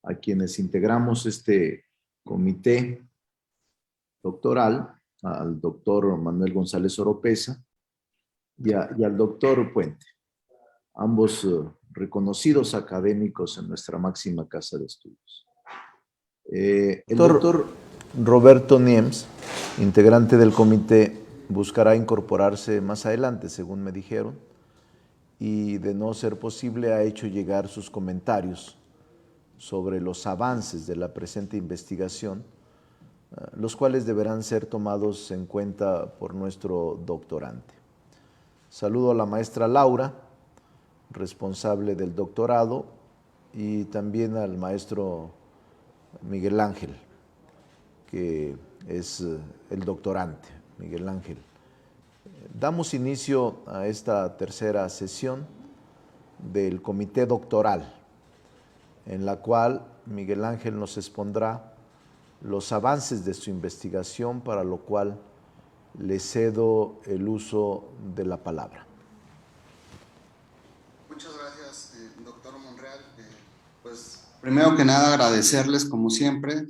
a quienes integramos este comité doctoral, al doctor Manuel González Oropesa y al doctor Puente, ambos reconocidos académicos en nuestra máxima casa de estudios. El doctor Roberto Niems, integrante del comité, buscará incorporarse más adelante, según me dijeron, y de no ser posible ha hecho llegar sus comentarios sobre los avances de la presente investigación, los cuales deberán ser tomados en cuenta por nuestro doctorante. Saludo a la maestra Laura, responsable del doctorado, y también al maestro Miguel Ángel, que es el doctorante, Miguel Ángel. Damos inicio a esta tercera sesión del comité doctoral, en la cual Miguel Ángel nos expondrá los avances de su investigación, para lo cual le cedo el uso de la palabra. Muchas gracias, doctor Monreal. Pues primero que nada agradecerles, como siempre,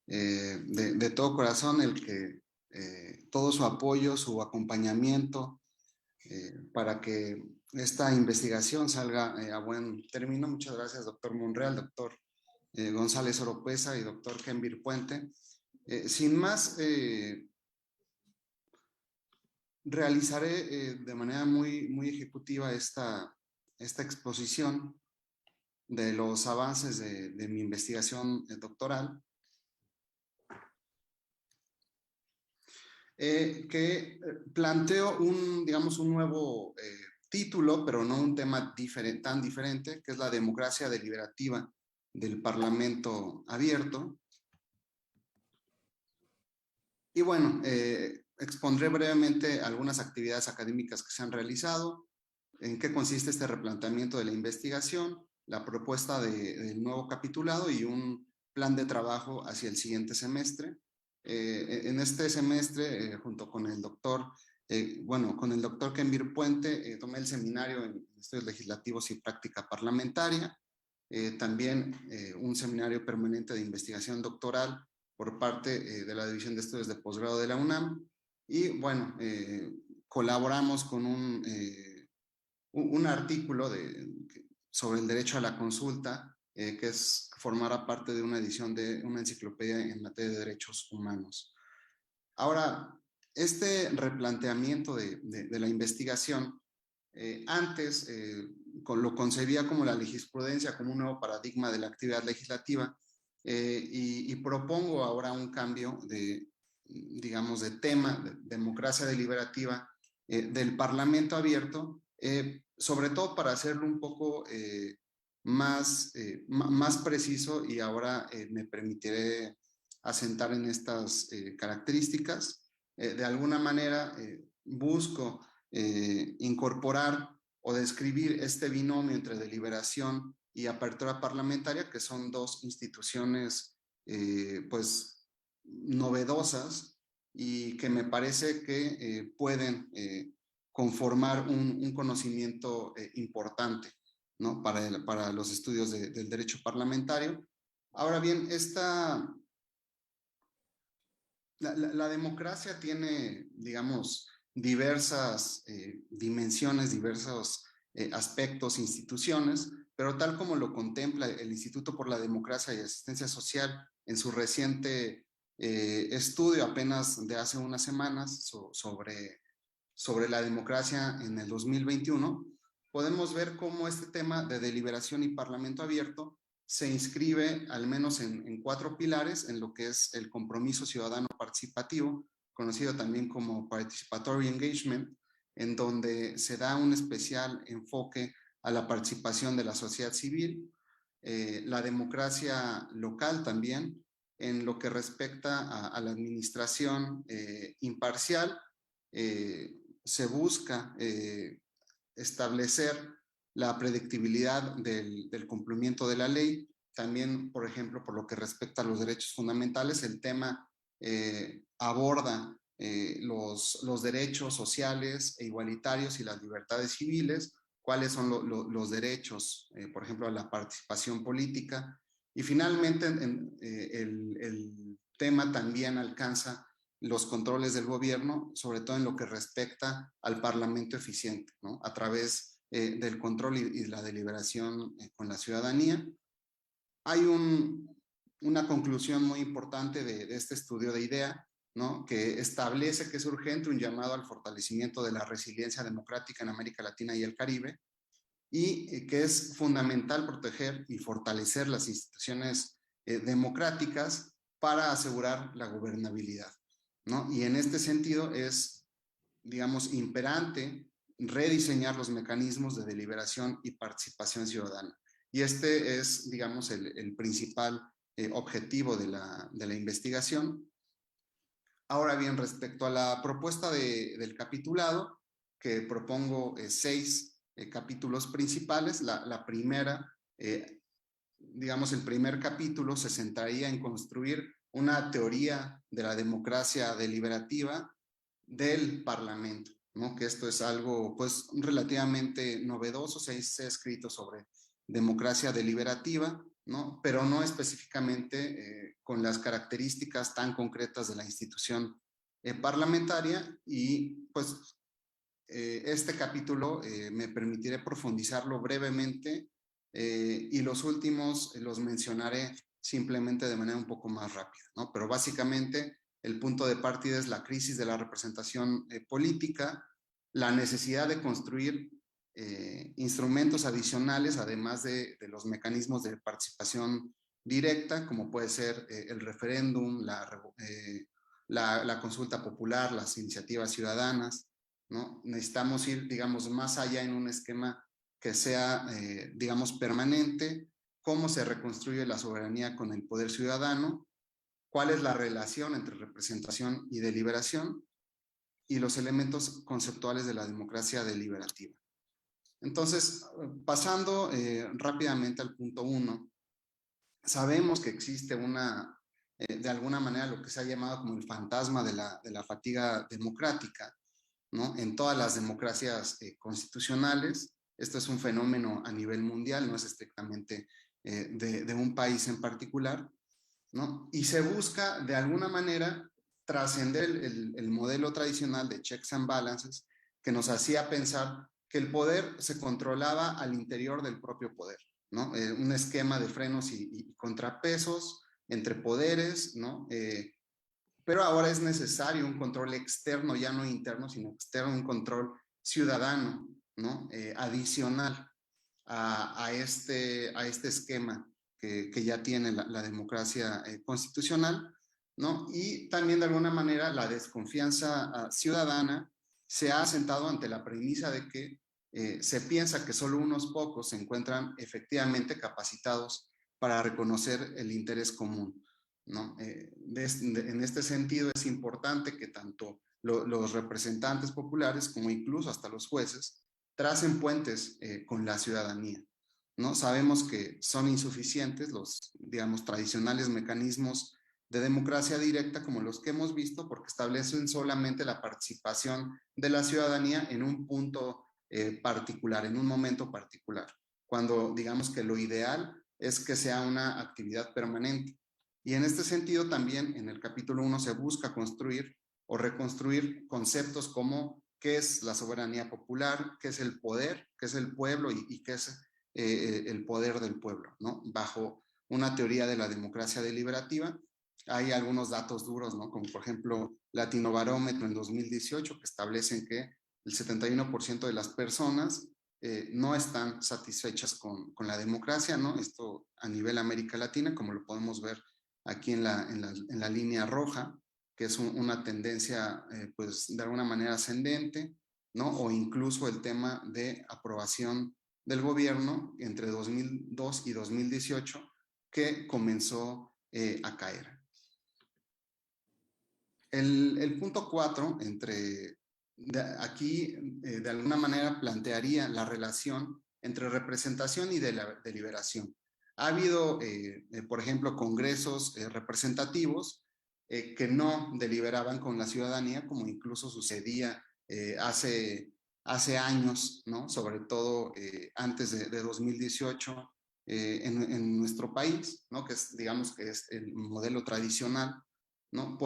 de todo corazón, el que todo su apoyo, su acompañamiento para que esta investigación salga a buen término. Muchas gracias, doctor Monreal, doctor González Oropesa y doctor Kenvir Puente. Sin más, realizaré de manera muy ejecutiva esta exposición de los avances de mi investigación doctoral, que planteo digamos, un nuevo título, pero no un tema tan diferente, que es la democracia deliberativa del Parlamento abierto. Y bueno, expondré brevemente algunas actividades académicas que se han realizado, en qué consiste este replanteamiento de la investigación, la propuesta del nuevo capitulado y un plan de trabajo hacia el siguiente semestre. En este semestre, junto con el doctor, con el doctor Kenvir Puente, tomé el seminario en estudios legislativos y práctica parlamentaria, también un seminario permanente de investigación doctoral por parte de la División de Estudios de Posgrado de la UNAM, y bueno, colaboramos con un artículo sobre el derecho a la consulta, que formará parte de una edición de una enciclopedia en materia de derechos humanos. Ahora, este replanteamiento de la investigación, antes lo concebía como la jurisprudencia, como un nuevo paradigma de la actividad legislativa, y propongo ahora un cambio digamos, de tema, de democracia deliberativa del Parlamento abierto, sobre todo para hacerlo un poco más preciso, y ahora me permitiré asentar en estas características. De alguna manera busco incorporar o describir este binomio entre deliberación y apertura parlamentaria, que son dos instituciones pues novedosas y que me parece que pueden conformar un conocimiento importante, ¿no? para los estudios del derecho parlamentario. Ahora bien, la democracia tiene, digamos, diversas dimensiones, diversos aspectos, instituciones, pero tal como lo contempla el Instituto por la Democracia y Asistencia Social en su reciente estudio, apenas de hace unas semanas, sobre la democracia en el 2021, podemos ver cómo este tema de deliberación y parlamento abierto se inscribe al menos en 4 pilares, en lo que es el compromiso ciudadano participativo, conocido también como Participatory Engagement, en donde se da un especial enfoque a la participación de la sociedad civil, la democracia local también, en lo que respecta a la administración imparcial. Se busca establecer la predictibilidad del cumplimiento de la ley. También, por ejemplo, por lo que respecta a los derechos fundamentales, el tema aborda los derechos sociales e igualitarios y las libertades civiles, cuáles son los derechos, por ejemplo, a la participación política, Y finalmente, el tema también alcanza los controles del gobierno, sobre todo en lo que respecta al parlamento eficiente, ¿no? A través del control y la deliberación con la ciudadanía. Hay una conclusión muy importante de este estudio de IDEA, ¿no? Que establece que es urgente un llamado al fortalecimiento de la resiliencia democrática en América Latina y el Caribe, y que es fundamental proteger y fortalecer las instituciones democráticas para asegurar la gobernabilidad, ¿no? Y en este sentido es, digamos, imperante rediseñar los mecanismos de deliberación y participación ciudadana. Y este es, digamos, el principal objetivo de la investigación. Ahora bien, respecto a la propuesta del capitulado, que propongo 6 capítulos principales, la primera, digamos, el primer capítulo se centraría en construir una teoría de la democracia deliberativa del Parlamento, ¿no? Que esto es algo, pues, relativamente novedoso. Se ha escrito sobre democracia deliberativa, ¿no? Pero no específicamente con las características tan concretas de la institución parlamentaria. Y pues este capítulo me permitiré profundizarlo brevemente, y los últimos los mencionaré simplemente de manera un poco más rápida, ¿no? Pero básicamente el punto de partida es la crisis de la representación política, la necesidad de construir instrumentos adicionales, además de los mecanismos de participación directa, como puede ser el referéndum, la consulta popular, las iniciativas ciudadanas, ¿no? Necesitamos ir, digamos, más allá en un esquema que sea, digamos, permanente. ¿Cómo se reconstruye la soberanía con el poder ciudadano? ¿Cuál es la relación entre representación y deliberación? Y los elementos conceptuales de la democracia deliberativa. Entonces, pasando rápidamente al punto 1, sabemos que existe de alguna manera lo que se ha llamado como el fantasma de la fatiga democrática, ¿no? En todas las democracias constitucionales. Esto es un fenómeno a nivel mundial, no es estrictamente de un país en particular, ¿no? Y se busca de alguna manera trascender el modelo tradicional de checks and balances, que nos hacía pensar que el poder se controlaba al interior del propio poder, ¿no? Un esquema de frenos y contrapesos entre poderes, ¿no? Pero ahora es necesario un control externo, ya no interno, sino externo, un control ciudadano, ¿no? Adicional a este esquema que ya tiene la democracia constitucional, ¿no? Y también de alguna manera la desconfianza ciudadana se ha asentado ante la premisa de que se piensa que solo unos pocos se encuentran efectivamente capacitados para reconocer el interés común, ¿no? En este sentido es importante que tanto los representantes populares como incluso hasta los jueces tracen puentes con la ciudadanía, ¿no? Sabemos que son insuficientes los, digamos, tradicionales mecanismos de democracia directa como los que hemos visto, porque establecen solamente la participación de la ciudadanía en un punto particular, en un momento particular, cuando digamos que lo ideal es que sea una actividad permanente. Y en este sentido también en el capítulo 1 se busca construir o reconstruir conceptos como qué es la soberanía popular, qué es el poder, qué es el pueblo y qué es el poder del pueblo, ¿no? Bajo una teoría de la democracia deliberativa. Hay algunos datos duros, ¿no? Como por ejemplo Latinobarómetro en 2018, que establecen que el 71% de las personas no están satisfechas con la democracia, ¿no? Esto a nivel América Latina, como lo podemos ver aquí en la línea roja, que es una tendencia, pues, de alguna manera ascendente, ¿no? O incluso el tema de aprobación del gobierno entre 2002 y 2018, que comenzó a caer. El punto 4, aquí de alguna manera plantearía la relación entre representación y deliberación. Ha habido, por ejemplo, congresos representativos que no deliberaban con la ciudadanía, como incluso sucedía hace años, ¿no? Sobre todo antes de 2018, en nuestro país, ¿no? Que es, digamos, que es el modelo tradicional, ¿no?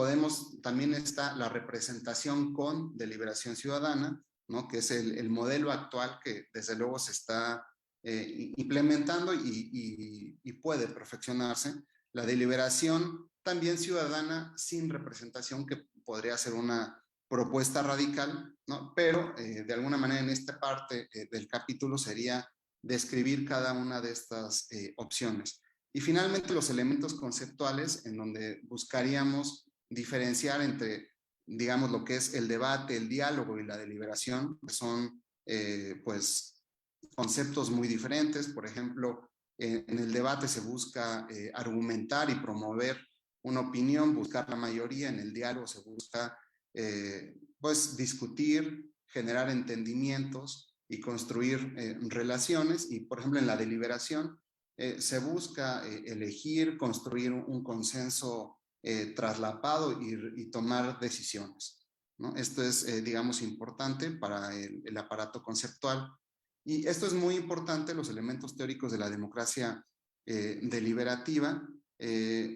También está la representación con deliberación ciudadana, ¿no? Que es el modelo actual que desde luego se está implementando y puede perfeccionarse. La deliberación también ciudadana sin representación, que podría ser una propuesta radical, ¿no? Pero de alguna manera en esta parte del capítulo sería describir cada una de estas opciones. Y finalmente los elementos conceptuales en donde buscaríamos diferenciar entre, digamos, lo que es el debate, el diálogo y la deliberación, que son, pues, conceptos muy diferentes. Por ejemplo, en el debate se busca argumentar y promover una opinión, buscar la mayoría. En el diálogo se busca, pues, discutir, generar entendimientos y construir relaciones. Y, por ejemplo, en la deliberación se busca elegir, construir un consenso traslapado y tomar decisiones, ¿no? Esto es, digamos, importante para el aparato conceptual. Y esto es muy importante, los elementos teóricos de la democracia deliberativa.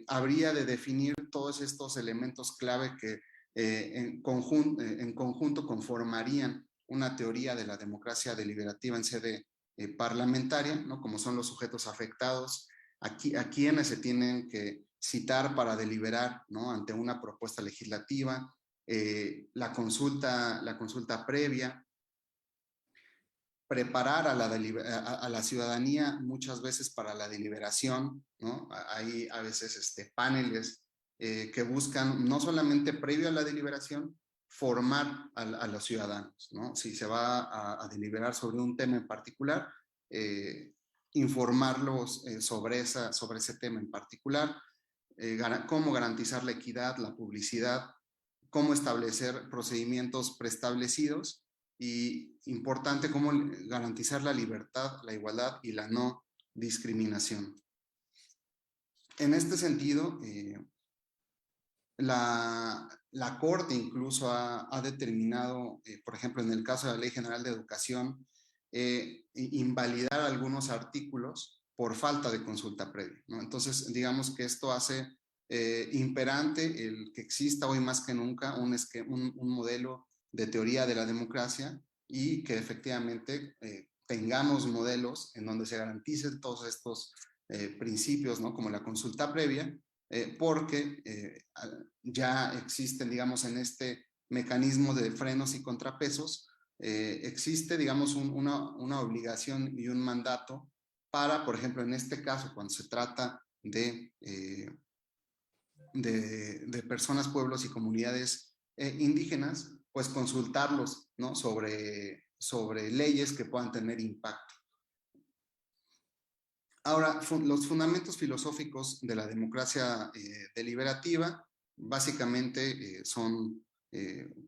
Habría de definir todos estos elementos clave que en conjunto conformarían una teoría de la democracia deliberativa en sede parlamentaria, ¿no? Como son los sujetos afectados, a quienes se tienen que citar para deliberar, ¿no? Ante una propuesta legislativa, la consulta previa, preparar a la ciudadanía muchas veces para la deliberación, ¿no? Hay a veces paneles que buscan, no solamente previo a la deliberación, formar a los ciudadanos, ¿no? Si se va a deliberar sobre un tema en particular, informarlos sobre ese tema en particular, cómo garantizar la equidad, la publicidad, cómo establecer procedimientos preestablecidos y, importante, cómo garantizar la libertad, la igualdad y la no discriminación. En este sentido, la Corte incluso ha determinado, por ejemplo, en el caso de la Ley General de Educación, invalidar algunos artículos por falta de consulta previa, ¿no? Entonces, digamos que esto hace imperante el que exista hoy más que nunca un modelo de teoría de la democracia y que efectivamente tengamos modelos en donde se garanticen todos estos principios, ¿no? Como la consulta previa, porque ya existen, digamos, en este mecanismo de frenos y contrapesos, existe, digamos, una obligación y un mandato para, por ejemplo, en este caso, cuando se trata de personas, pueblos y comunidades indígenas, pues consultarlos, ¿no? sobre leyes que puedan tener impacto. Ahora, los fundamentos filosóficos de la democracia deliberativa básicamente son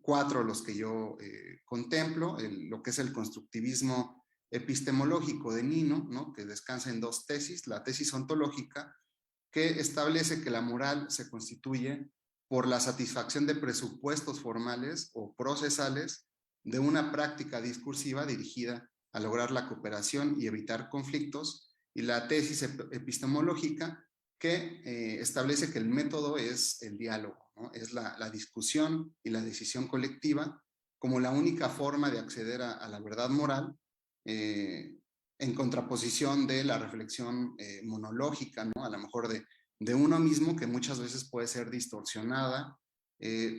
4 los que yo contemplo: lo que es el constructivismo epistemológico de Nino, ¿no? Que descansa en 2 tesis: la tesis ontológica, que establece que la moral se constituye por la satisfacción de presupuestos formales o procesales de una práctica discursiva dirigida a lograr la cooperación y evitar conflictos, y la tesis epistemológica, que establece que el método es el diálogo, ¿no? Es la discusión y la decisión colectiva como la única forma de acceder a la verdad moral, en contraposición de la reflexión monológica, ¿no? A lo mejor de uno mismo, que muchas veces puede ser distorsionada,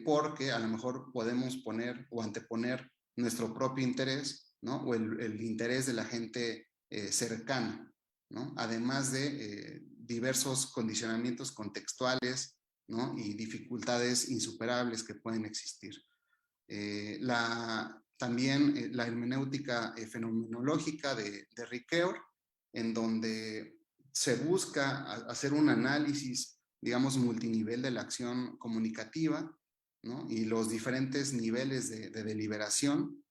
porque a lo mejor podemos poner o anteponer nuestro propio interés, ¿no? O el interés de la gente cercana, ¿no? Además de diversos condicionamientos contextuales, ¿no? Y dificultades insuperables que pueden existir. También la hermenéutica fenomenológica de Riqueur, en donde se busca hacer un análisis, digamos, multinivel de la acción comunicativa, ¿no? Y los diferentes niveles de deliberación,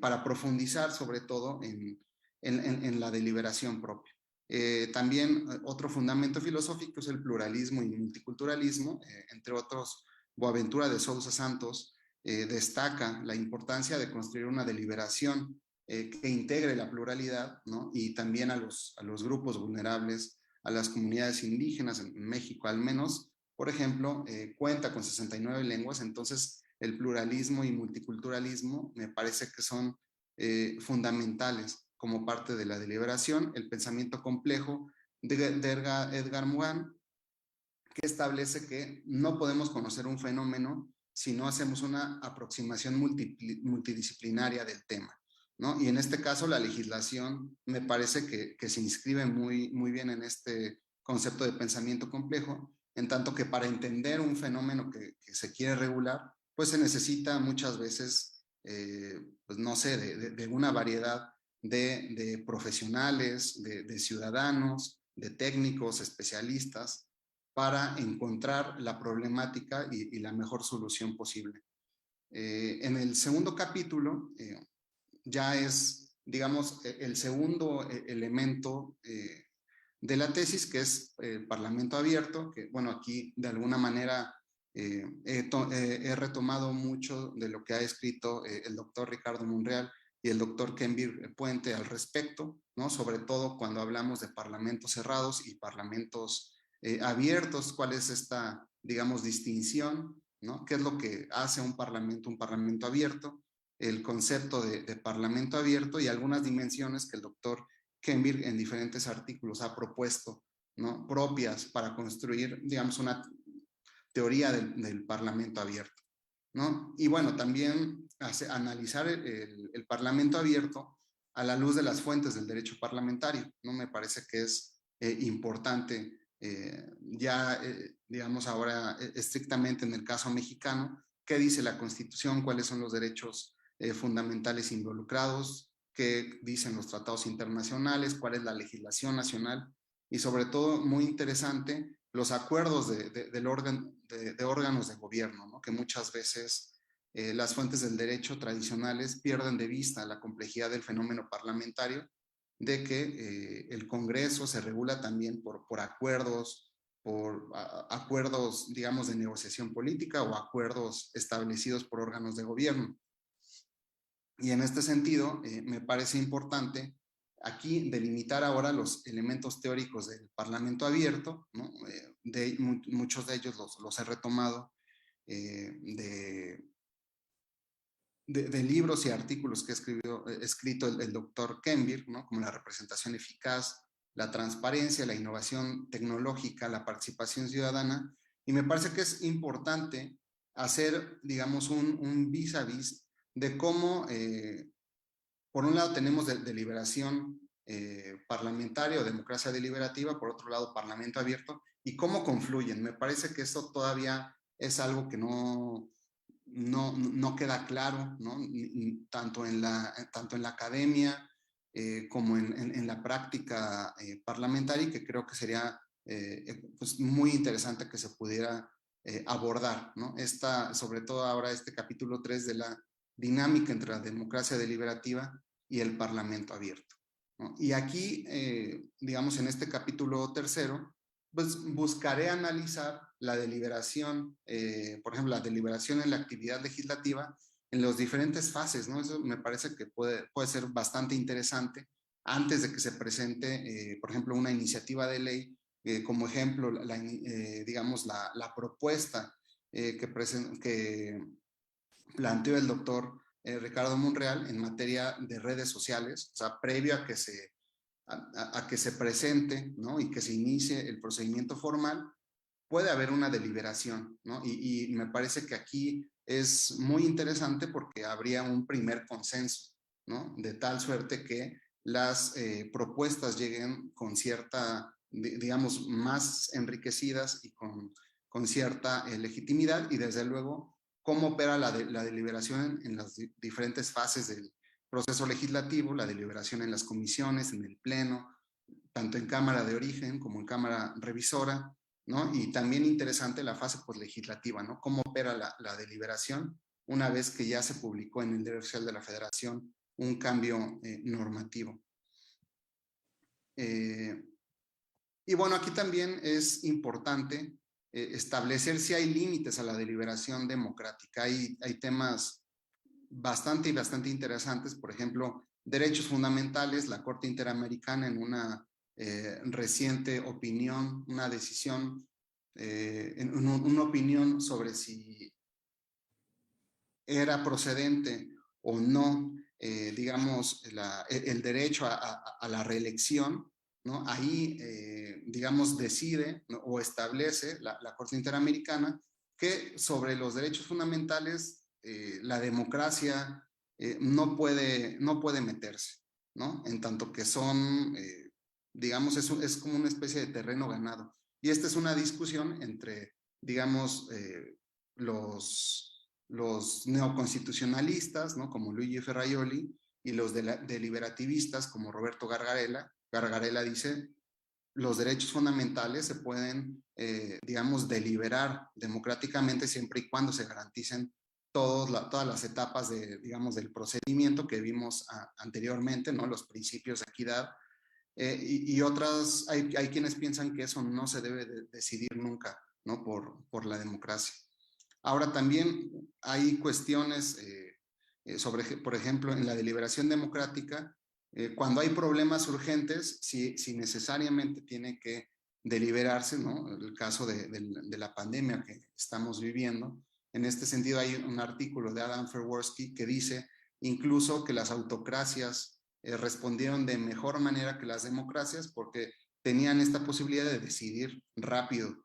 para profundizar sobre todo en la deliberación propia. También otro fundamento filosófico es el pluralismo y multiculturalismo, entre otros. Boaventura de Sousa Santos destaca la importancia de construir una deliberación que integre la pluralidad, ¿no? Y también a los grupos vulnerables, a las comunidades indígenas, en México al menos, por ejemplo, cuenta con 69 lenguas, entonces el pluralismo y multiculturalismo me parece que son fundamentales como parte de la deliberación. El pensamiento complejo de Edgar Morin, que establece que no podemos conocer un fenómeno si no hacemos una aproximación multidisciplinaria del tema, ¿no? Y en este caso la legislación me parece que se inscribe muy bien en este concepto de pensamiento complejo, en tanto que para entender un fenómeno que se quiere regular, pues se necesita muchas veces, pues no sé, de una variedad de profesionales, de ciudadanos, de técnicos, especialistas, para encontrar la problemática y la mejor solución posible. En el segundo capítulo ya es, digamos, el segundo elemento de la tesis, que es el Parlamento abierto, que bueno, aquí de alguna manera he retomado mucho de lo que ha escrito el doctor Ricardo Monreal y el doctor Kenvir Puente al respecto, ¿no? Sobre todo cuando hablamos de parlamentos cerrados y parlamentos abiertos, cuál es esta, digamos, distinción, ¿no? ¿Qué es lo que hace un parlamento abierto? El concepto de parlamento abierto y algunas dimensiones que el doctor Kenvir en diferentes artículos ha propuesto, ¿no? Propias para construir, digamos, una teoría del parlamento abierto, ¿no? Y bueno, también analizar el parlamento abierto a la luz de las fuentes del derecho parlamentario, ¿no? Me parece que es importante digamos ahora estrictamente en el caso mexicano, qué dice la Constitución, cuáles son los derechos fundamentales involucrados, qué dicen los tratados internacionales, cuál es la legislación nacional y sobre todo, muy interesante, los acuerdos de órganos de gobierno, ¿no? Que muchas veces las fuentes del derecho tradicionales pierden de vista la complejidad del fenómeno parlamentario, de que el Congreso se regula también por acuerdos, acuerdos, digamos, de negociación política o acuerdos establecidos por órganos de gobierno. Y en este sentido, me parece importante aquí delimitar ahora los elementos teóricos del Parlamento abierto, ¿no? Muchos de ellos los he retomado de libros y artículos que ha escrito el doctor Kenvir, ¿no? Como la representación eficaz, la transparencia, la innovación tecnológica, la participación ciudadana, y me parece que es importante hacer, digamos, un vis a vis de cómo, por un lado tenemos deliberación parlamentaria o democracia deliberativa, por otro lado parlamento abierto, y cómo confluyen. Me parece que eso todavía es algo que no queda claro, ¿no? Tanto en la academia como en la práctica parlamentaria, y que creo que sería pues muy interesante que se pudiera abordar, ¿no? Sobre todo ahora este capítulo 3 de la dinámica entre la democracia deliberativa y el parlamento abierto, ¿no? Y aquí, digamos, en este capítulo tercero, pues buscaré analizar la deliberación, por ejemplo, la deliberación en la actividad legislativa en las diferentes fases, ¿no? Eso me parece que puede ser bastante interesante antes de que se presente, por ejemplo, una iniciativa de ley, como ejemplo, digamos, la propuesta que planteó el doctor Ricardo Monreal en materia de redes sociales, o sea, previo a que se presente, ¿no? Y que se inicie el procedimiento formal, puede haber una deliberación, ¿no? Y me parece que aquí es muy interesante porque habría un primer consenso, ¿no? De tal suerte que las propuestas lleguen con cierta, digamos, más enriquecidas y con cierta legitimidad, y desde luego cómo opera la deliberación en las diferentes fases del proceso legislativo, la deliberación en las comisiones, en el pleno, tanto en Cámara de Origen como en Cámara Revisora, ¿no? Y también interesante la fase legislativa, ¿no? Cómo opera la deliberación una vez que ya se publicó en el Diario Oficial de la Federación un cambio normativo. Y bueno, aquí también es importante establecer si hay límites a la deliberación democrática. Hay temas bastante interesantes, por ejemplo, derechos fundamentales, la Corte Interamericana en una reciente opinión, una decisión, una opinión sobre si era procedente o no, digamos, el derecho a la reelección, ¿no? Ahí, digamos, decide, ¿no? O establece la Corte Interamericana que sobre los derechos fundamentales la democracia no puede meterse, ¿no? En tanto que son, digamos, es como una especie de terreno ganado. Y esta es una discusión entre, digamos, los neoconstitucionalistas, ¿no? Como Luigi Ferraioli, y los deliberativistas, como Roberto Gargarella. Gargarella dice, los derechos fundamentales se pueden, digamos, deliberar democráticamente siempre y cuando se garanticen todas las etapas de, digamos, del procedimiento que vimos anteriormente, ¿no? Los principios de equidad. Y otras, hay quienes piensan que eso no se debe decidir nunca, ¿no? Por la democracia. Ahora también hay cuestiones sobre, por ejemplo, en la deliberación democrática, cuando hay problemas urgentes, si necesariamente tiene que deliberarse, ¿no? El caso de la pandemia que estamos viviendo. En este sentido hay un artículo de Adam Prworski que dice incluso que las autocracias respondieron de mejor manera que las democracias porque tenían esta posibilidad de decidir rápido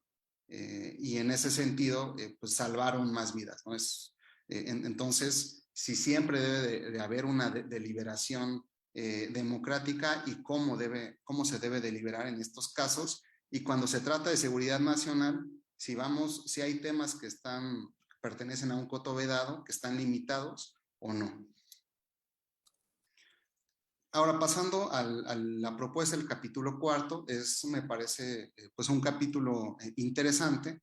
y en ese sentido, pues salvaron más vidas, ¿no? Entonces, si siempre debe de haber una deliberación democrática y cómo se debe deliberar en estos casos. Y cuando se trata de seguridad nacional, si hay temas que pertenecen a un coto vedado, que están limitados o no. Ahora, pasando a la propuesta del capítulo cuarto, me parece, pues un capítulo interesante,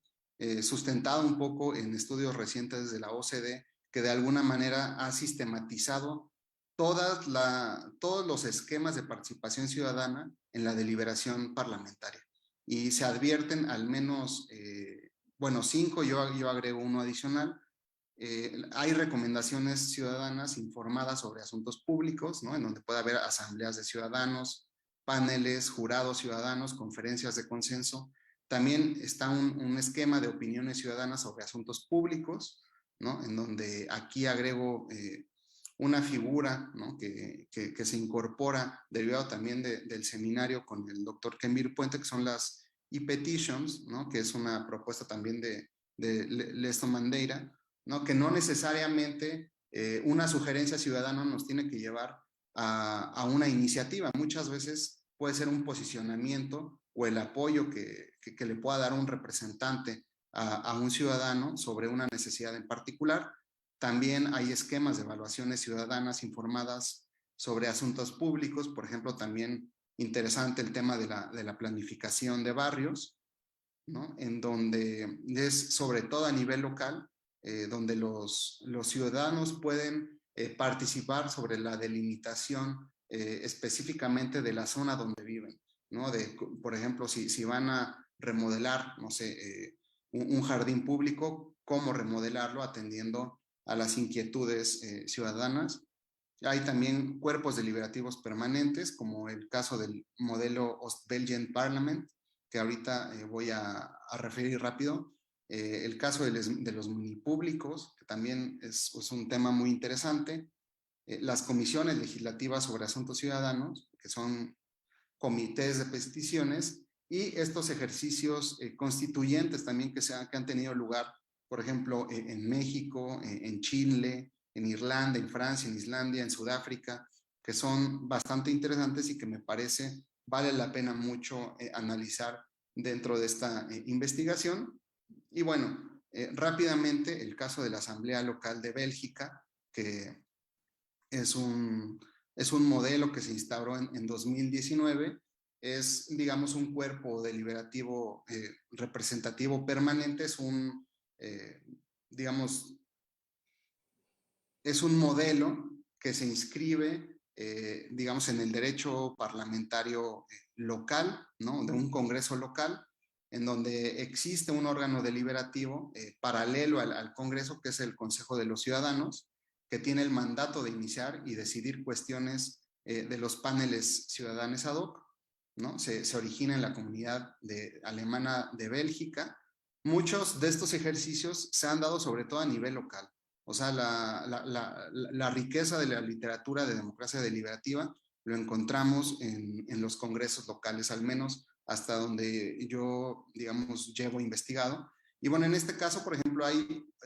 sustentado un poco en estudios recientes de la OCDE, que de alguna manera ha sistematizado todos los esquemas de participación ciudadana en la deliberación parlamentaria. Y se advierten al menos, bueno, 5, yo agrego uno adicional. Hay recomendaciones ciudadanas informadas sobre asuntos públicos, ¿no? En donde puede haber asambleas de ciudadanos, paneles, jurados ciudadanos, conferencias de consenso. También está un esquema de opiniones ciudadanas sobre asuntos públicos, ¿no? En donde aquí agrego una figura, ¿no? que se incorpora derivado también del seminario con el doctor Kemir Puente, que son las e-petitions, ¿no? Que es una propuesta también de Leston Mandeira, ¿no? Que no necesariamente una sugerencia ciudadana nos tiene que llevar a una iniciativa. Muchas veces puede ser un posicionamiento o el apoyo que le pueda dar un representante a un ciudadano sobre una necesidad en particular. También hay esquemas de evaluaciones ciudadanas informadas sobre asuntos públicos, por ejemplo, también interesante el tema de la planificación de barrios, ¿no? En donde es sobre todo a nivel local, donde los ciudadanos pueden participar sobre la delimitación específicamente de la zona donde viven, ¿no? Por ejemplo, si van a remodelar, no sé, un jardín público, cómo remodelarlo atendiendo a las inquietudes ciudadanas. Hay también cuerpos deliberativos permanentes, como el caso del modelo Ostbelgien Parliament, que ahorita voy a referir rápido. El caso de los minipúblicos, que también es un tema muy interesante. Las comisiones legislativas sobre asuntos ciudadanos, que son comités de peticiones, y estos ejercicios constituyentes también que han tenido lugar, por ejemplo, en México, en Chile, en Irlanda, en Francia, en Islandia, en Sudáfrica, que son bastante interesantes y que me parece vale la pena mucho analizar dentro de esta investigación. Y bueno, rápidamente el caso de la Asamblea Local de Bélgica, que es es un modelo que se instauró en 2019, es, digamos, un cuerpo deliberativo representativo permanente, eh, digamos, es un modelo que se inscribe, digamos, en el derecho parlamentario local, ¿no? De un congreso local, en donde existe un órgano deliberativo paralelo al Congreso, que es el Consejo de los Ciudadanos, que tiene el mandato de iniciar y decidir cuestiones de los paneles ciudadanos ad hoc, ¿no? Se origina en la comunidad alemana de Bélgica. Muchos de estos ejercicios se han dado sobre todo a nivel local. O sea, la riqueza de la literatura de democracia deliberativa lo encontramos en los congresos locales, al menos hasta donde yo, digamos, llevo investigado. Y bueno, en este caso, por ejemplo,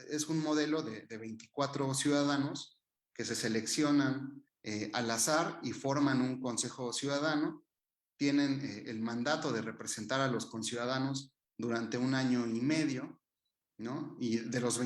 es un modelo de 24 ciudadanos que se seleccionan al azar y forman un consejo ciudadano. Tienen el mandato de representar a los conciudadanos durante 1 año y medio, ¿no? Y de los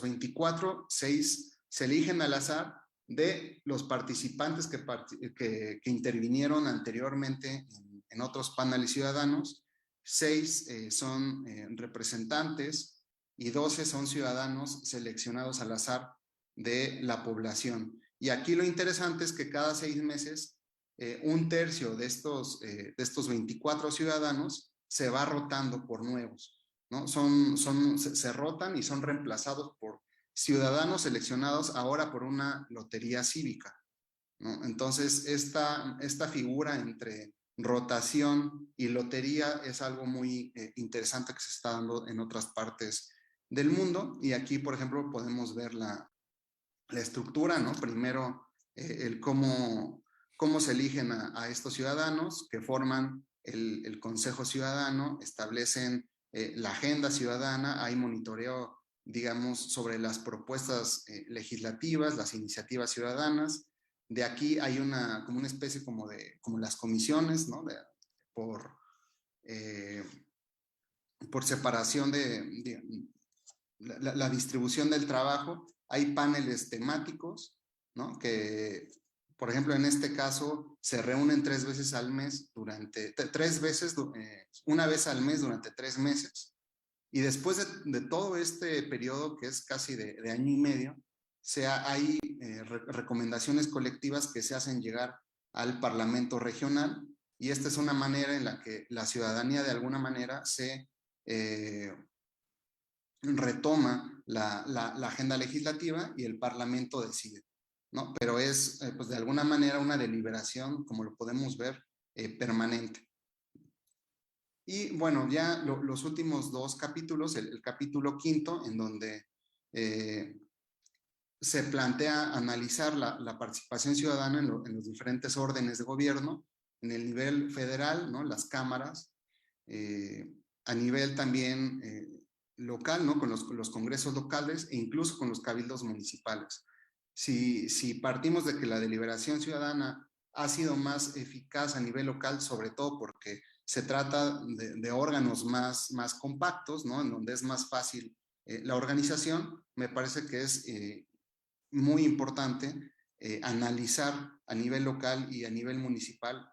24, 6 se eligen al azar de los participantes que intervinieron anteriormente en otros paneles ciudadanos. 6 son representantes y 12 son ciudadanos seleccionados al azar de la población. Y aquí lo interesante es que cada 6 meses, 1/3 de estos 24 ciudadanos se va rotando por nuevos, ¿no? Se rotan y son reemplazados por ciudadanos seleccionados ahora por una lotería cívica, ¿no? Entonces, esta figura entre rotación y lotería es algo muy interesante que se está dando en otras partes del mundo. Y aquí, por ejemplo, podemos ver la estructura, ¿no? Primero, el cómo se eligen a estos ciudadanos que forman el Consejo Ciudadano, establecen la agenda ciudadana, hay monitoreo, digamos, sobre las propuestas legislativas, las iniciativas ciudadanas. De aquí hay como una especie como las comisiones, ¿no? Eh, por separación de la distribución del trabajo. Hay paneles temáticos, ¿no? Que, por ejemplo, en este caso, se reúnen 3 veces al mes una vez al mes durante 3 meses. Y después de todo este periodo, que es casi de 1 año y medio, hay recomendaciones colectivas que se hacen llegar al Parlamento regional, y esta es una manera en la que la ciudadanía de alguna manera se retoma la agenda legislativa y el Parlamento decide, ¿no? Pero es, pues de alguna manera, una deliberación, como lo podemos ver, permanente. Y bueno, ya los últimos 2 capítulos, el capítulo 5, en donde se plantea analizar la participación ciudadana en los diferentes órdenes de gobierno, en el nivel federal, ¿no? Las cámaras, a nivel también local, ¿no? Con los congresos locales e incluso con los cabildos municipales. Si partimos de que la deliberación ciudadana ha sido más eficaz a nivel local, sobre todo porque se trata de órganos más compactos, ¿no? En donde es más fácil la organización, me parece que es muy importante analizar a nivel local y a nivel municipal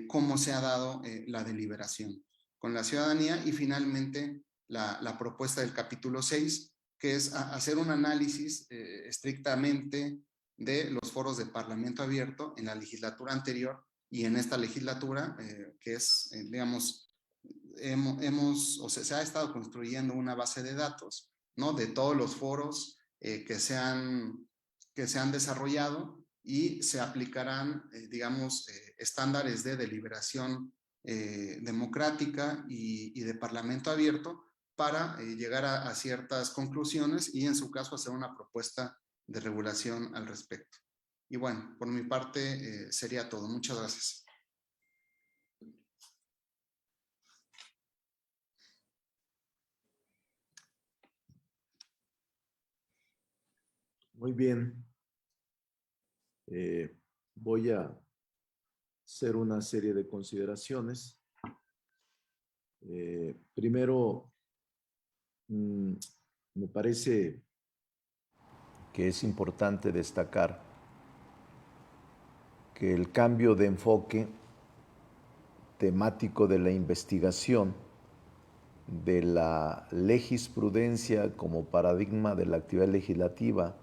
cómo se ha dado la deliberación con la ciudadanía. Y finalmente la propuesta del capítulo 6, que es hacer un análisis estrictamente de los foros de Parlamento abierto en la legislatura anterior y en esta legislatura, que es, digamos, se ha estado construyendo una base de datos, ¿no? De todos los foros que se han desarrollado, y se aplicarán, digamos, estándares de deliberación democrática y de Parlamento abierto para llegar a ciertas conclusiones y, en su caso, hacer una propuesta de regulación al respecto. Y bueno, por mi parte sería todo. Muchas gracias. Muy bien. Voy a hacer una serie de consideraciones. Primero, me parece que es importante destacar que el cambio de enfoque temático de la investigación, de la legisprudencia como paradigma de la actividad legislativa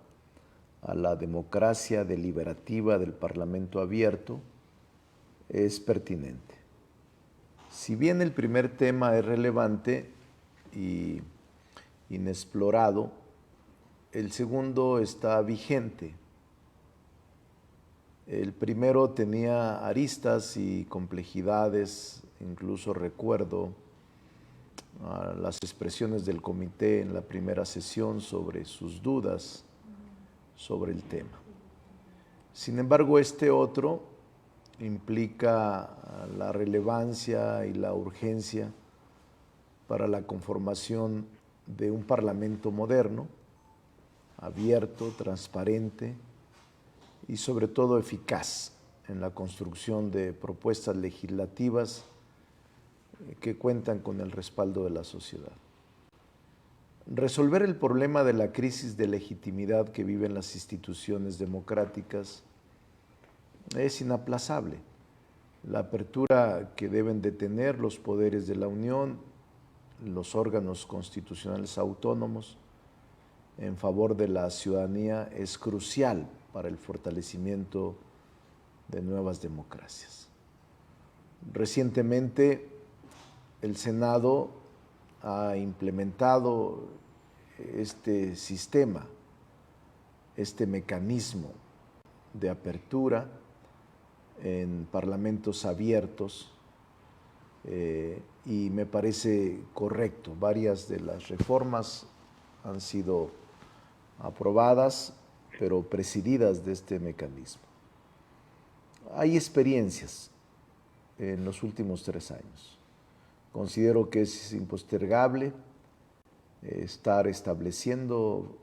a la democracia deliberativa del Parlamento abierto, es pertinente. Si bien el primer tema es relevante y inexplorado, el segundo está vigente. El primero tenía aristas y complejidades, incluso recuerdo las expresiones del comité en la primera sesión sobre sus dudas sobre el tema. Sin embargo, este otro implica la relevancia y la urgencia para la conformación de un parlamento moderno, abierto, transparente y sobre todo eficaz en la construcción de propuestas legislativas que cuentan con el respaldo de la sociedad. Resolver el problema de la crisis de legitimidad que viven las instituciones democráticas es inaplazable. La apertura que deben de tener los poderes de la Unión, los órganos constitucionales autónomos, en favor de la ciudadanía es crucial para el fortalecimiento de nuevas democracias. Recientemente, el Senado ha implementado este sistema, este mecanismo de apertura en parlamentos abiertos y me parece correcto. Varias de las reformas han sido aprobadas, pero presididas de este mecanismo. Hay experiencias en los últimos 3 años. Considero que es impostergable estar estableciendo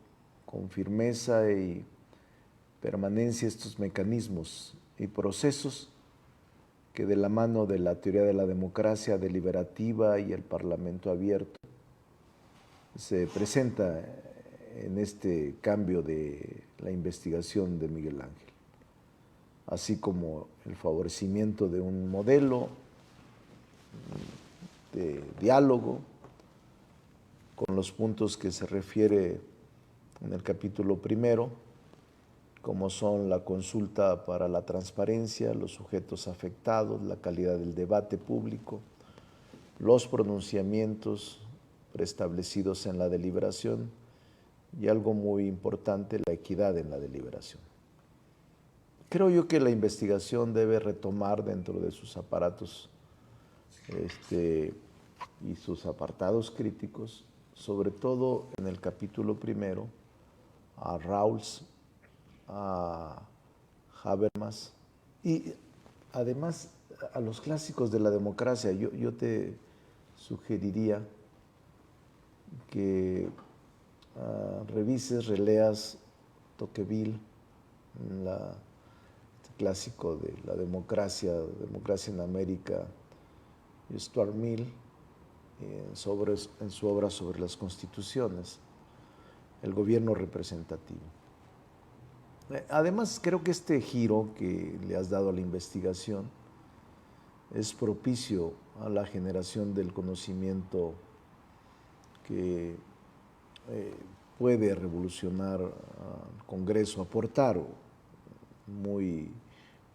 con firmeza y permanencia estos mecanismos y procesos que de la mano de la teoría de la democracia deliberativa y el parlamento abierto se presenta en este cambio de la investigación de Miguel Ángel, así como el favorecimiento de un modelo de diálogo con los puntos que se refiere en el capítulo primero, como son la consulta para la transparencia, los sujetos afectados, la calidad del debate público, los pronunciamientos preestablecidos en la deliberación y algo muy importante, la equidad en la deliberación. Creo yo que la investigación debe retomar dentro de sus aparatos y sus apartados críticos, sobre todo en el capítulo primero, a Rawls, a Habermas y además a los clásicos de la democracia. Yo te sugeriría que revises, releas Tocqueville, este clásico de la democracia en América, y Stuart Mill en su obra sobre las constituciones, el gobierno representativo. Además, creo que este giro que le has dado a la investigación es propicio a la generación del conocimiento que puede revolucionar al Congreso, aportar muy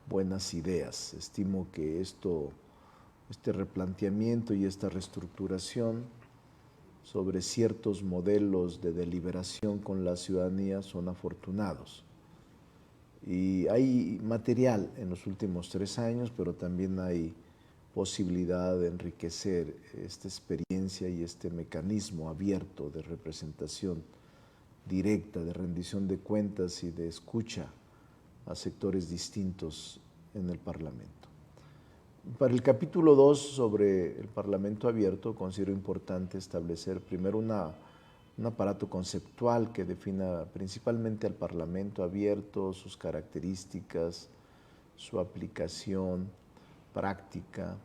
buenas ideas. Estimo que este replanteamiento y esta reestructuración sobre ciertos modelos de deliberación con la ciudadanía son afortunados. Y hay material en los últimos 3 años, pero también hay posibilidad de enriquecer esta experiencia y este mecanismo abierto de representación directa, de rendición de cuentas y de escucha a sectores distintos en el Parlamento. Para el capítulo 2 sobre el Parlamento abierto, considero importante establecer primero un aparato conceptual que defina principalmente al Parlamento abierto, sus características, su aplicación práctica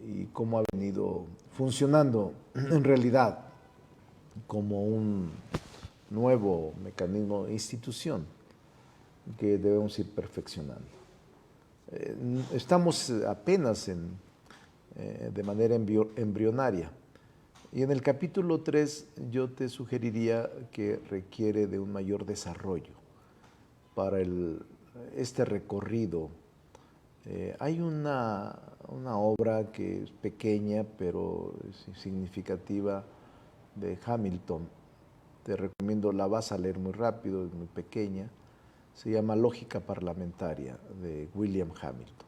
y cómo ha venido funcionando en realidad como un nuevo mecanismo, institución que debemos ir perfeccionando. Estamos apenas de manera embrionaria. Y en el capítulo 3 yo te sugeriría que requiere de un mayor desarrollo para este recorrido. Hay una obra que es pequeña pero es significativa de Hamilton. Te recomiendo, la vas a leer muy rápido, es muy pequeña. se llama Lógica Parlamentaria de William Hamilton,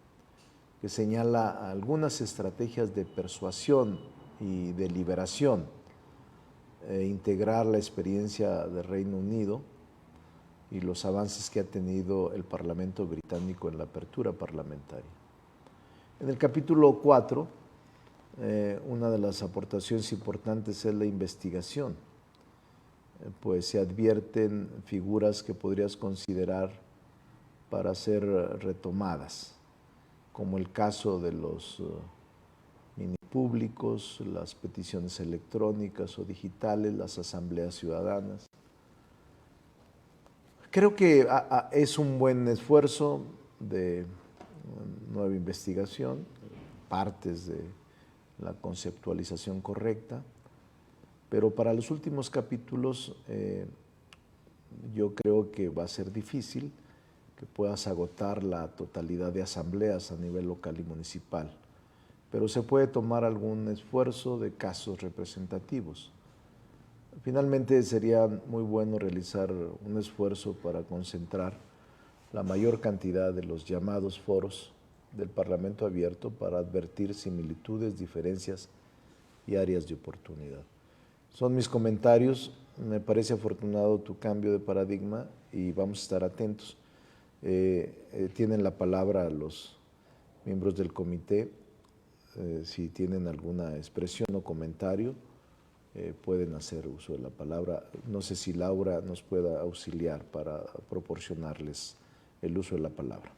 que señala algunas estrategias de persuasión y deliberación, integrar la experiencia del Reino Unido y los avances que ha tenido el Parlamento británico en la apertura parlamentaria. En el capítulo 4, una de las aportaciones importantes es la investigación, pues se advierten figuras que podrías considerar para ser retomadas, como el caso de los mini públicos, las peticiones electrónicas o digitales, las asambleas ciudadanas. Creo que es un buen esfuerzo de nueva investigación, partes de la conceptualización correcta, pero para los últimos capítulos yo creo que va a ser difícil que puedas agotar la totalidad de asambleas a nivel local y municipal, pero se puede tomar algún esfuerzo de casos representativos. Finalmente sería muy bueno realizar un esfuerzo para concentrar la mayor cantidad de los llamados foros del Parlamento abierto para advertir similitudes, diferencias y áreas de oportunidad. Son mis comentarios. Me parece afortunado tu cambio de paradigma y vamos a estar atentos. Tienen la palabra los miembros del comité. Si tienen alguna expresión o comentario, pueden hacer uso de la palabra. No sé si Laura nos pueda auxiliar para proporcionarles el uso de la palabra.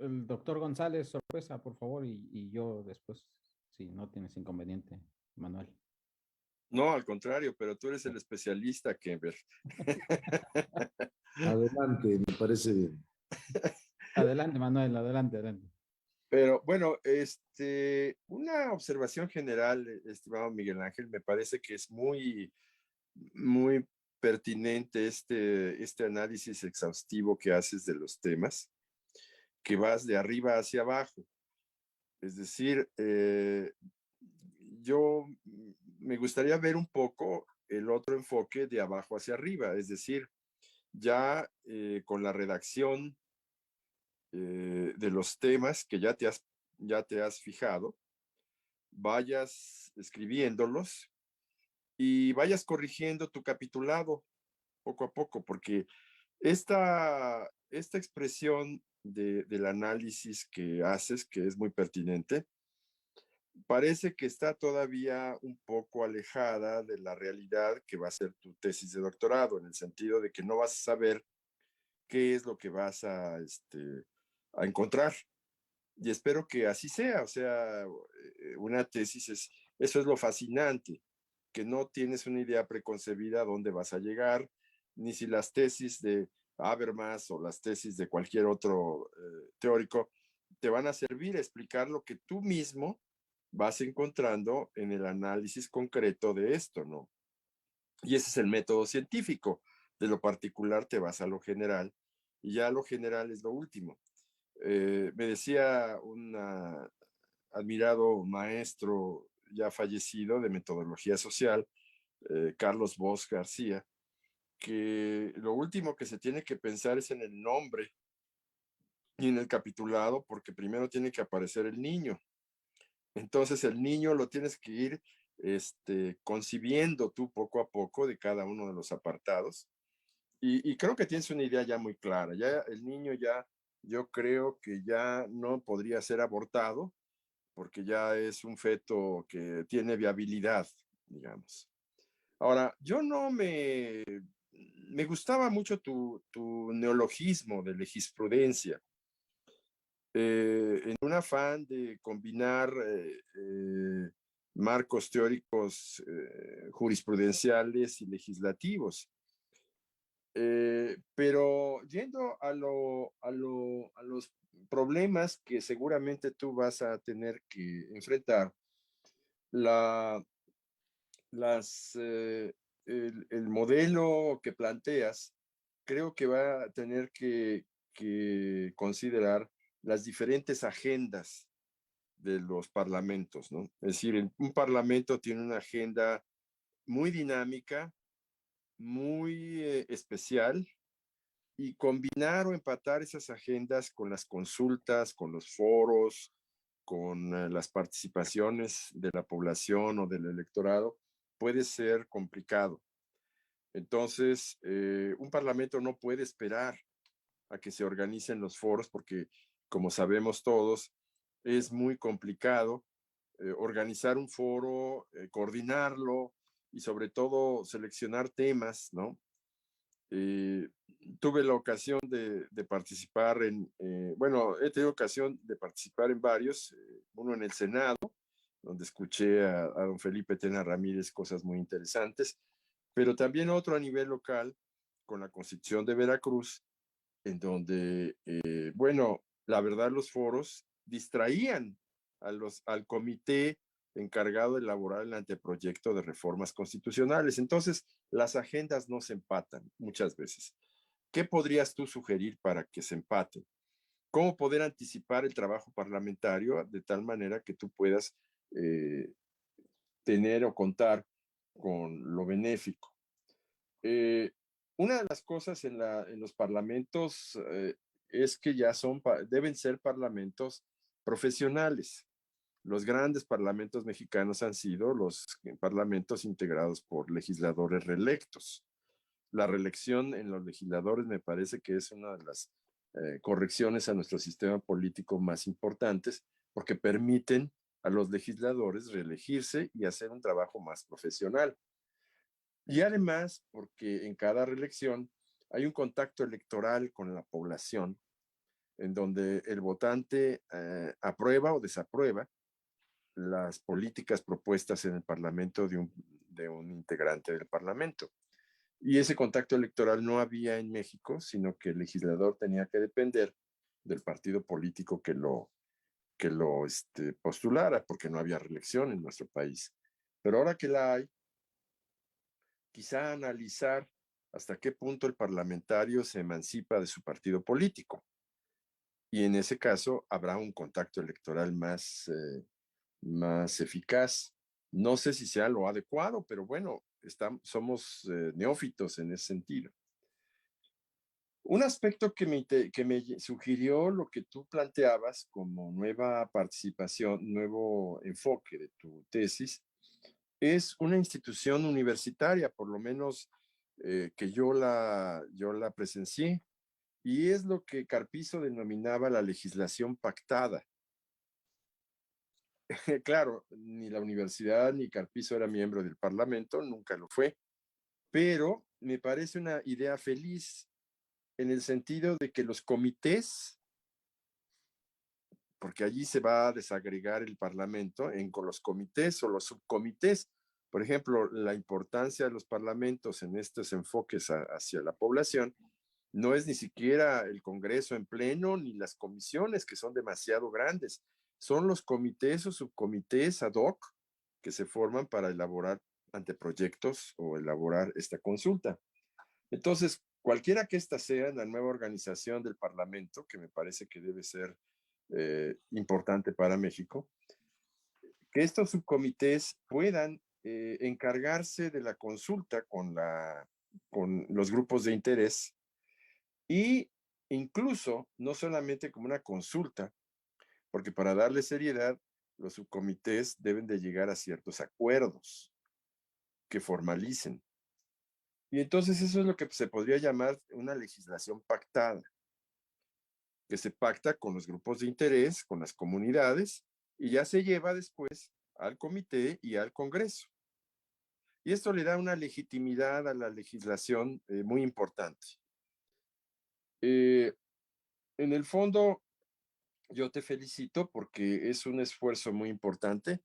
El doctor González Oropesa, por favor, y yo después, si no tienes inconveniente, Manuel. No, al contrario, pero tú eres el especialista, Kemper. Adelante, me parece bien. Adelante, Manuel, adelante. Pero bueno, una observación general, estimado Miguel Ángel, me parece que es muy, muy pertinente este análisis exhaustivo que haces de los temas, que vas de arriba hacia abajo. Es decir, yo me gustaría ver un poco el otro enfoque de abajo hacia arriba, es decir, ya con la redacción de los temas que ya te has fijado, vayas escribiéndolos y vayas corrigiendo tu capitulado poco a poco, porque esta expresión del análisis que haces, que es muy pertinente, parece que está todavía un poco alejada de la realidad que va a ser tu tesis de doctorado, en el sentido de que no vas a saber qué es lo que vas a encontrar. Y espero que así sea, o sea, una tesis eso es lo fascinante, que no tienes una idea preconcebida a dónde vas a llegar, ni si las tesis de Habermas o las tesis de cualquier otro teórico te van a servir a explicar lo que tú mismo vas encontrando en el análisis concreto de esto, ¿no? Y ese es el método científico. De lo particular te vas a lo general y ya lo general es lo último. Me decía un admirado maestro ya fallecido de metodología social, Carlos Bosch García, que lo último que se tiene que pensar es en el nombre y en el capitulado, porque primero tiene que aparecer el niño. Entonces el niño lo tienes que ir concibiendo tú poco a poco de cada uno de los apartados. Y creo que tienes una idea ya muy clara. Ya el niño ya, yo creo que ya no podría ser abortado porque ya es un feto que tiene viabilidad, digamos. Ahora, yo no me gustaba mucho tu neologismo de legisprudencia. En un afán de combinar marcos teóricos jurisprudenciales y legislativos. Pero yendo a los problemas que seguramente tú vas a tener que enfrentar, la, el modelo que planteas creo que va a tener que considerar las diferentes agendas de los parlamentos, ¿no? Es decir, un parlamento tiene una agenda muy dinámica, muy especial, y combinar o empatar esas agendas con las consultas, con los foros, con las participaciones de la población o del electorado, puede ser complicado. Entonces, un parlamento no puede esperar a que se organicen los foros porque, como sabemos todos, es muy complicado organizar un foro, coordinarlo y sobre todo seleccionar temas, ¿no? Eh, Tuve la ocasión de participar bueno, he tenido ocasión de participar en varios, uno en el Senado, donde escuché a don Felipe Tena Ramírez cosas muy interesantes, pero también otro a nivel local, con la Constitución de Veracruz, en donde, bueno, la verdad los foros distraían al comité encargado de elaborar el anteproyecto de reformas constitucionales. Entonces, las agendas no se empatan muchas veces. ¿Qué podrías tú sugerir para que se empaten? ¿Cómo poder anticipar el trabajo parlamentario de tal manera que tú puedas eh, tener o contar con lo benéfico? Eh, una de las cosas en los parlamentos es que ya deben ser parlamentos profesionales. Los grandes parlamentos mexicanos han sido los parlamentos integrados por legisladores reelectos. La reelección en los legisladores me parece que es una de las correcciones a nuestro sistema político más importantes porque permiten a los legisladores reelegirse y hacer un trabajo más profesional. Y además, porque en cada reelección hay un contacto electoral con la población, en donde el votante aprueba o desaprueba las políticas propuestas en el Parlamento de un integrante del Parlamento. Y ese contacto electoral no había en México, sino que el legislador tenía que depender del partido político que lo postulara, porque no había reelección en nuestro país. Pero ahora que la hay, quizá analizar hasta qué punto el parlamentario se emancipa de su partido político. Y en ese caso habrá un contacto electoral más eficaz. No sé si sea lo adecuado, pero bueno, somos neófitos en ese sentido. Un aspecto que me sugirió lo que tú planteabas como nueva participación, nuevo enfoque de tu tesis, es una institución universitaria, por lo menos que yo la presencié, y es lo que Carpizo denominaba la legislación pactada. Claro, ni la universidad ni Carpizo era miembro del Parlamento, nunca lo fue, pero me parece una idea feliz en el sentido de que los comités, porque allí se va a desagregar el Parlamento con los comités o los subcomités. Por ejemplo, la importancia de los parlamentos en estos enfoques hacia la población no es ni siquiera el Congreso en pleno ni las comisiones que son demasiado grandes. Son los comités o subcomités ad hoc que se forman para elaborar anteproyectos o elaborar esta consulta. Entonces, cualquiera que ésta sea la nueva organización del Parlamento, que me parece que debe ser importante para México, que estos subcomités puedan encargarse de la consulta con los grupos de interés y incluso no solamente como una consulta, porque para darle seriedad, los subcomités deben de llegar a ciertos acuerdos que formalicen. Y entonces eso es lo que se podría llamar una legislación pactada, que se pacta con los grupos de interés, con las comunidades, y ya se lleva después al comité y al Congreso. Y esto le da una legitimidad a la legislación muy importante. En el fondo, yo te felicito porque es un esfuerzo muy importante,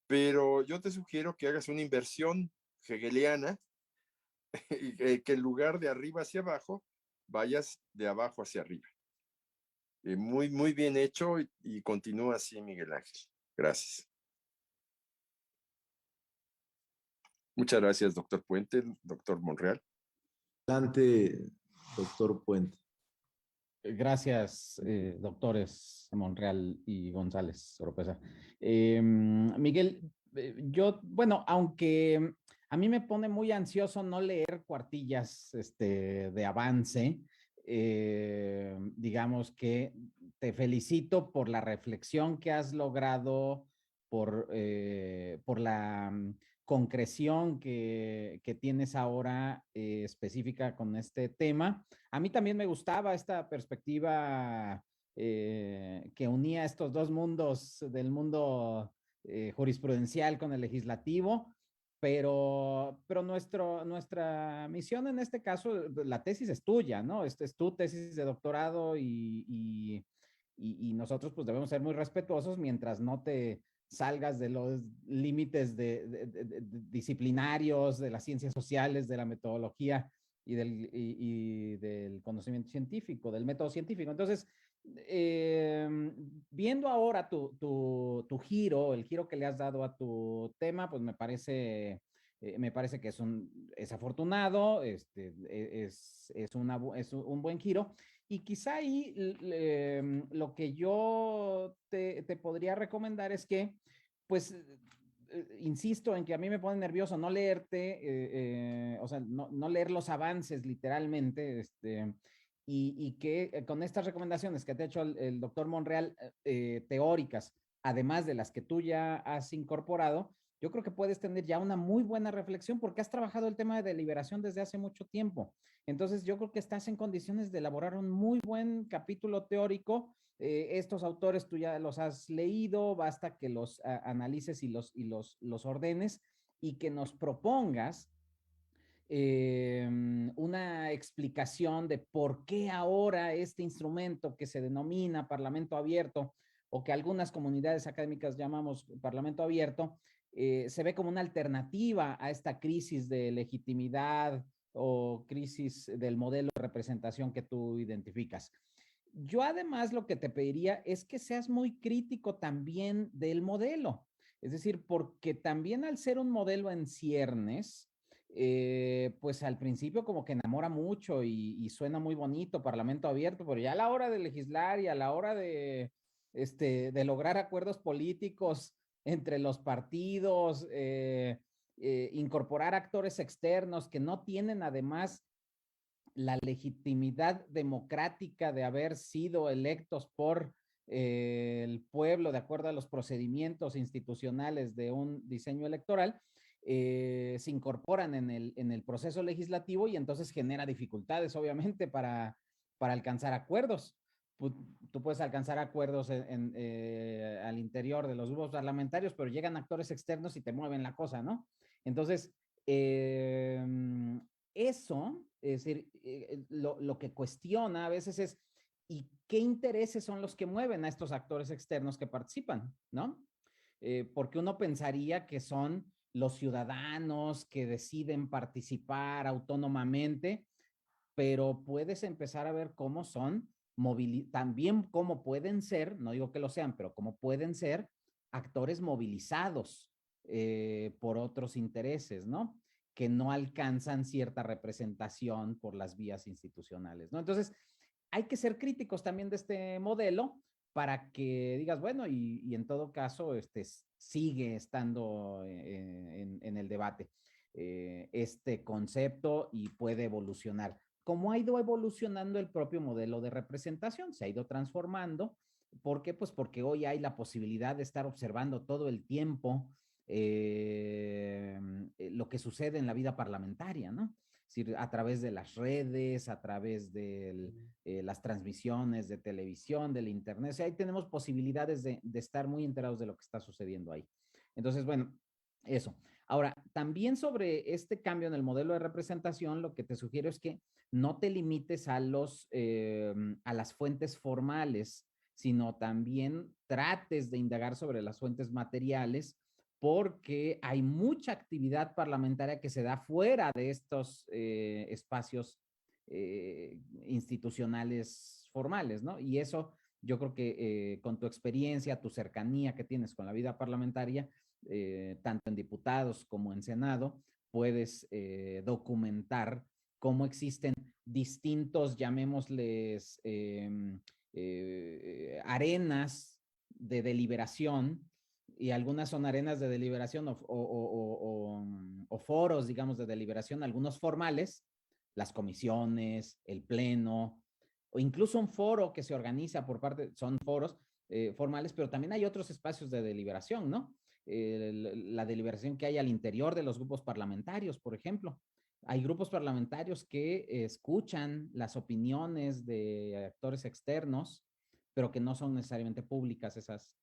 pero yo te sugiero que hagas una inversión hegeliana y que en lugar de arriba hacia abajo, vayas de abajo hacia arriba. Muy, muy bien hecho y continúa así, Miguel Ángel. Gracias. Muchas gracias, doctor Puente, doctor Monreal. Adelante, doctor Puente. Gracias, doctores Monreal y González Oropesa. Miguel, bueno, aunque a mí me pone muy ansioso no leer cuartillas de avance, digamos que te felicito por la reflexión que has logrado, por la concreción que tienes ahora específica con este tema. A mí también me gustaba esta perspectiva que unía estos dos mundos, del mundo jurisprudencial con el legislativo, pero nuestra misión en este caso, la tesis es tuya, ¿no? Es tu tesis de doctorado y nosotros pues debemos ser muy respetuosos mientras no te salgas de los límites disciplinarios, de las ciencias sociales, de la metodología y del conocimiento científico, del método científico. Entonces, eh, viendo ahora tu giro, el giro que le has dado a tu tema, pues me parece que es afortunado, es un buen giro. Y quizá ahí lo que yo te podría recomendar es que, pues, insisto en que a mí me pone nervioso no leerte, o sea, no leer los avances literalmente, y que con estas recomendaciones que te ha hecho el doctor Monreal, teóricas, además de las que tú ya has incorporado, yo creo que puedes tener ya una muy buena reflexión porque has trabajado el tema de deliberación desde hace mucho tiempo. Entonces, yo creo que estás en condiciones de elaborar un muy buen capítulo teórico. Estos autores tú ya los has leído, basta que los analices los ordenes y que nos propongas una explicación de por qué ahora este instrumento que se denomina Parlamento Abierto o que algunas comunidades académicas llamamos Parlamento Abierto, se ve como una alternativa a esta crisis de legitimidad o crisis del modelo de representación que tú identificas. Yo además lo que te pediría es que seas muy crítico también del modelo. Es decir, porque también al ser un modelo en ciernes, pues al principio como que enamora mucho y suena muy bonito, Parlamento Abierto, pero ya a la hora de legislar y a la hora de lograr acuerdos políticos entre los partidos, incorporar actores externos que no tienen además la legitimidad democrática de haber sido electos por el pueblo de acuerdo a los procedimientos institucionales de un diseño electoral, se incorporan en el proceso legislativo y entonces genera dificultades, obviamente, para alcanzar acuerdos. Tú puedes alcanzar acuerdos al interior de los grupos parlamentarios, pero llegan actores externos y te mueven la cosa, ¿no? Entonces, eh, eso, es decir, lo que cuestiona a veces es, ¿y qué intereses son los que mueven a estos actores externos que participan? ¿No? Porque uno pensaría que son los ciudadanos que deciden participar autónomamente, pero puedes empezar a ver cómo son, también cómo pueden ser, no digo que lo sean, pero cómo pueden ser actores movilizados por otros intereses, ¿no? Que no alcanzan cierta representación por las vías institucionales, ¿no? Entonces, hay que ser críticos también de este modelo para que digas, bueno, y en todo caso, sigue estando en el debate este concepto y puede evolucionar. Como ha ido evolucionando el propio modelo de representación, se ha ido transformando. ¿Por qué? Pues porque hoy hay la posibilidad de estar observando todo el tiempo lo que sucede en la vida parlamentaria, ¿no? Es decir, a través de las redes, a través de las transmisiones de televisión, del internet. O sea, ahí tenemos posibilidades de estar muy enterados de lo que está sucediendo ahí. Entonces, bueno, eso. Ahora, también sobre este cambio en el modelo de representación, lo que te sugiero es que no te limites a las fuentes formales, sino también trates de indagar sobre las fuentes materiales, porque hay mucha actividad parlamentaria que se da fuera de estos espacios institucionales formales, ¿no? Y eso yo creo que con tu experiencia, tu cercanía que tienes con la vida parlamentaria, tanto en diputados como en Senado, puedes documentar cómo existen distintos, llamémosles, arenas de deliberación, y algunas son arenas de deliberación o foros, digamos, de deliberación, algunos formales, las comisiones, el pleno, o incluso un foro que se organiza por parte, son foros formales, pero también hay otros espacios de deliberación, ¿no? La deliberación que hay al interior de los grupos parlamentarios, por ejemplo. Hay grupos parlamentarios que escuchan las opiniones de actores externos, pero que no son necesariamente públicas esas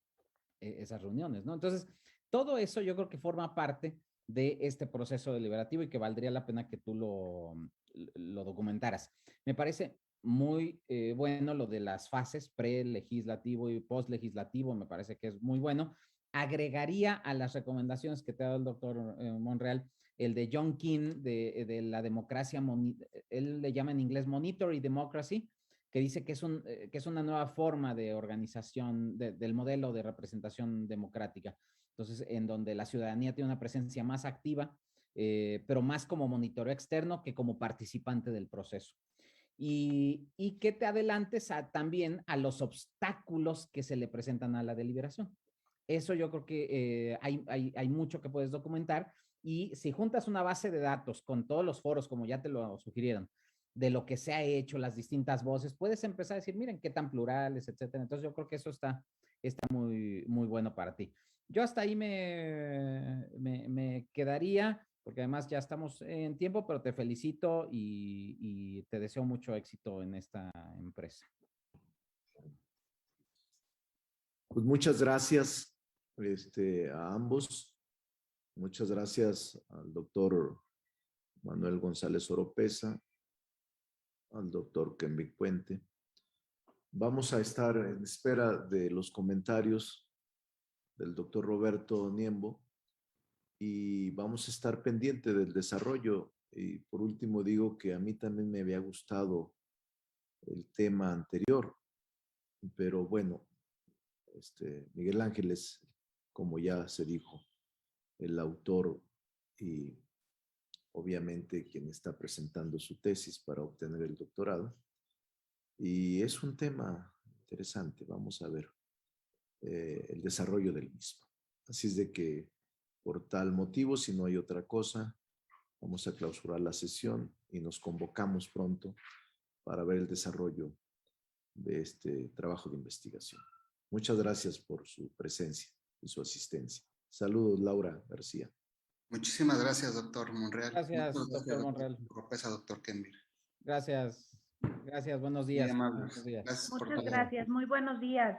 reuniones, ¿no? Entonces, todo eso yo creo que forma parte de este proceso deliberativo y que valdría la pena que tú lo documentaras. Me parece muy bueno lo de las fases pre-legislativo y post-legislativo, me parece que es muy bueno. Agregaría a las recomendaciones que te ha dado el doctor Monreal el de John Keane de la democracia, él le llama en inglés monitory democracy, que dice que es una nueva forma de organización del modelo de representación democrática. Entonces, en donde la ciudadanía tiene una presencia más activa, pero más como monitoreo externo que como participante del proceso. Y que te adelantes también a los obstáculos que se le presentan a la deliberación. Eso yo creo que hay mucho que puedes documentar, y si juntas una base de datos con todos los foros, como ya te lo sugirieron, de lo que se ha hecho, las distintas voces, puedes empezar a decir, miren qué tan plurales, etcétera. Entonces yo creo que eso está muy, muy bueno para ti. Yo hasta ahí me quedaría, porque además ya estamos en tiempo, pero te felicito y te deseo mucho éxito en esta empresa. Pues muchas gracias a ambos. Muchas gracias al doctor Manuel González Oropeza, al doctor Kenrick Puente. Vamos a estar en espera de los comentarios del doctor Roberto Niembo y vamos a estar pendiente del desarrollo. Y por último digo que a mí también me había gustado el tema anterior, pero bueno, Miguel Ángel es, como ya se dijo, el autor y obviamente quien está presentando su tesis para obtener el doctorado. Y es un tema interesante, vamos a ver el desarrollo del mismo. Así es de que por tal motivo, si no hay otra cosa, vamos a clausurar la sesión y nos convocamos pronto para ver el desarrollo de este trabajo de investigación. Muchas gracias por su presencia y su asistencia. Saludos, Laura García. Muchísimas gracias, doctor Monreal. Gracias, Muchas doctor Monreal. Oropeza, doctor Kenrick. Gracias, buenos Muy días. amables. Buenos días. Gracias por Muchas todo. gracias. Muy buenos días.